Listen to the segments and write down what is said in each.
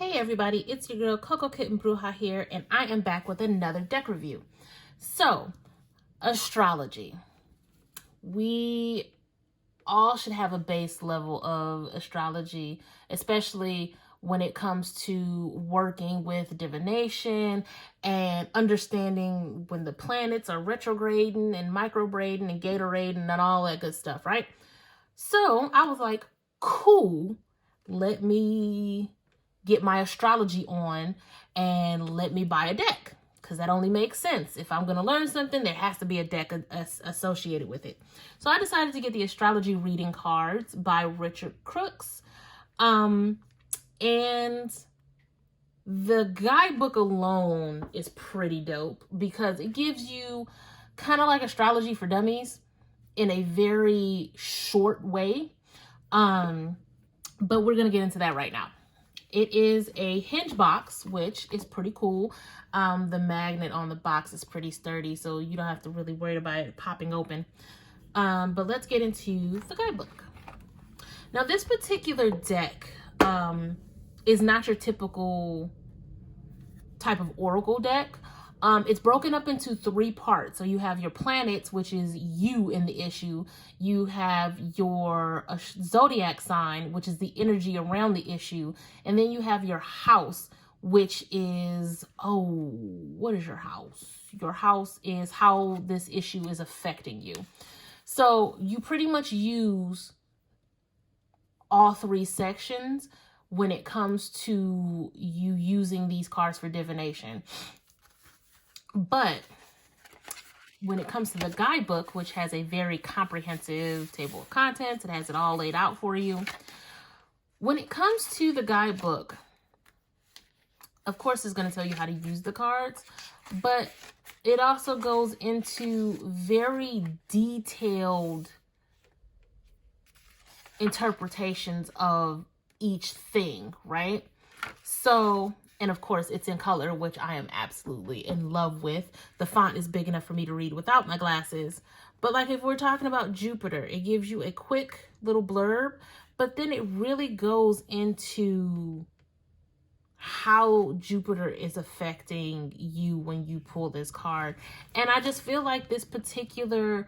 Hey everybody, it's your girl Coco Kitten Bruja here, and I am back with another deck review. So, astrology. We all should have a base level of astrology, especially when it comes to working with divination and understanding when the planets are retrograding and micrograding and gatorading and all that good stuff, right? So, I was like, cool, let me get my astrology on and let me buy a deck, because that only makes sense. If I'm going to learn something, there has to be a deck associated with it. So I decided to get the Astrology Reading Cards by Richard Crooks. And the guidebook alone is pretty dope because it gives you kind of like astrology for dummies in a very short way. But we're going to get into that right now. It is a hinge box, which is pretty cool. The magnet on the box is pretty sturdy, so you don't have to really worry about it popping open. But let's get into the guidebook. Now, this particular deck is not your typical type of oracle deck. It's broken up into 3 parts. So you have your planets, which is you in the issue. You have your zodiac sign, which is the energy around the issue. And then you have your house, which is, what is your house? Your house is how this issue is affecting you. So you pretty much use all 3 sections when it comes to you using these cards for divination. But when it comes to the guidebook, which has a very comprehensive table of contents, it has it all laid out for you. When it comes to the guidebook, of course, it's going to tell you how to use the cards, but it also goes into very detailed interpretations of each thing, right? So, and of course, it's in color, which I am absolutely in love with. The font is big enough for me to read without my glasses. But like if we're talking about Jupiter, it gives you a quick little blurb, but then it really goes into how Jupiter is affecting you when you pull this card. And I just feel like this particular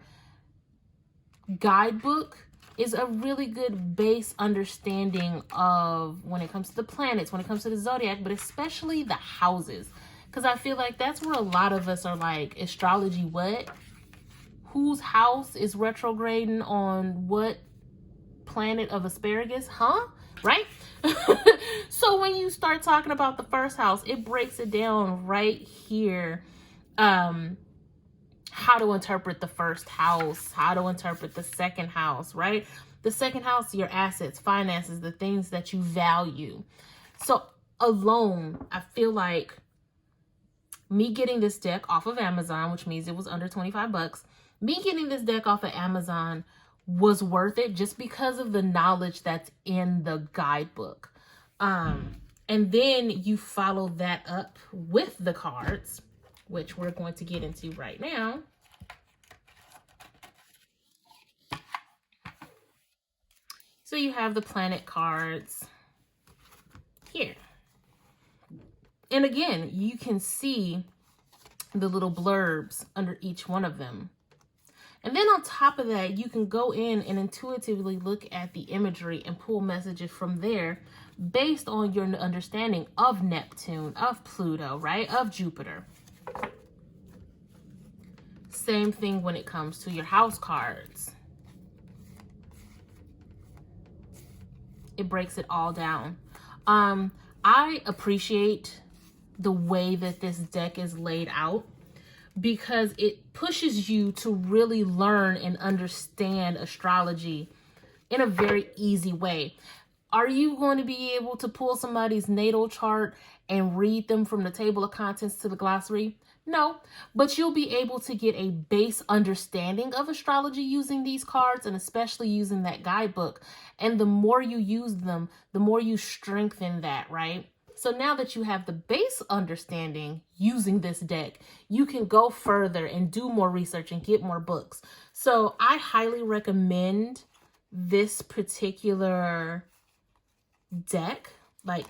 guidebook is a really good base understanding of when it comes to the planets, when it comes to the zodiac, but especially the houses. Because I feel like that's where a lot of us are like, astrology what? Whose house is retrograding on what planet of asparagus? Huh? Right? So when you start talking about the first house, it breaks it down right here. How to interpret the first house, how to interpret the second house, right? The second house, your assets, finances, the things that you value. So alone, I feel like me getting this deck off of Amazon, which means it was under 25 bucks, me getting this deck off of Amazon was worth it just because of the knowledge that's in the guidebook. And then you follow that up with the cards, which we're going to get into right now. So you have the planet cards here. And again, you can see the little blurbs under each one of them. And then on top of that, you can go in and intuitively look at the imagery and pull messages from there based on your understanding of Neptune, of Pluto, right? Of Jupiter. Same thing when it comes to your house cards. It breaks it all down. I appreciate the way that this deck is laid out because it pushes you to really learn and understand astrology in a very easy way. Are you going to be able to pull somebody's natal chart and read them from the table of contents to the glossary? No, but you'll be able to get a base understanding of astrology using these cards, and especially using that guidebook. And the more you use them, the more you strengthen that, right? So now that you have the base understanding using this deck, you can go further and do more research and get more books. So I highly recommend this particular deck. Like,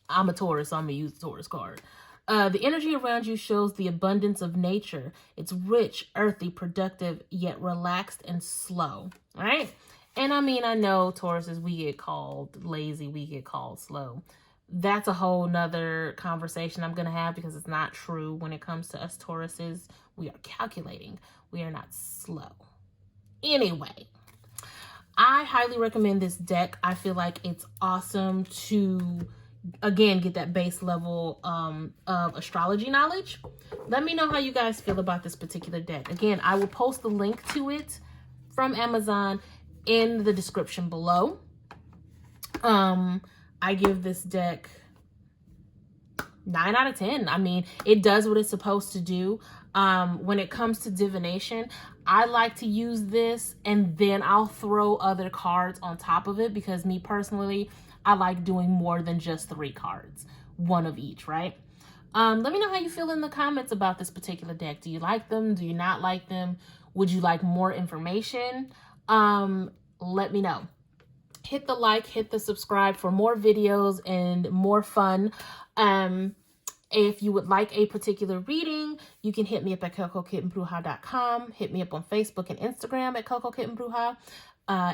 I'm a Taurus, so I'm going to use the Taurus card. The energy around you shows the abundance of nature. It's rich, earthy, productive, yet relaxed and slow. All right? And I mean, I know Tauruses, we get called lazy, we get called slow. That's a whole nother conversation I'm going to have, because it's not true when it comes to us Tauruses. We are calculating. We are not slow. Anyway, I highly recommend this deck. I feel like it's awesome to, again, get that base level of astrology knowledge. Let me know how you guys feel about this particular deck. Again, I will post the link to it from Amazon in the description below. I give this deck 9 out of 10. I mean, it does what it's supposed to do. When it comes to divination, I like to use this and then I'll throw other cards on top of it, because me personally, I like doing more than just 3 cards, one of each, right? Let me know how you feel in the comments about this particular deck. Do you like them? Do you not like them? Would you like more information? Let me know. Hit the like, hit the subscribe for more videos and more fun. If you would like a particular reading, you can hit me up at cocokittenbruja.com. Hit me up on Facebook and Instagram at cocokittenbruja.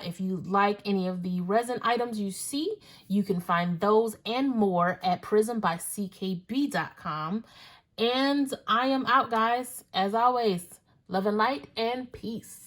If you like any of the resin items you see, you can find those and more at prismbyckb.com. And I am out, guys. As always, love and light and peace.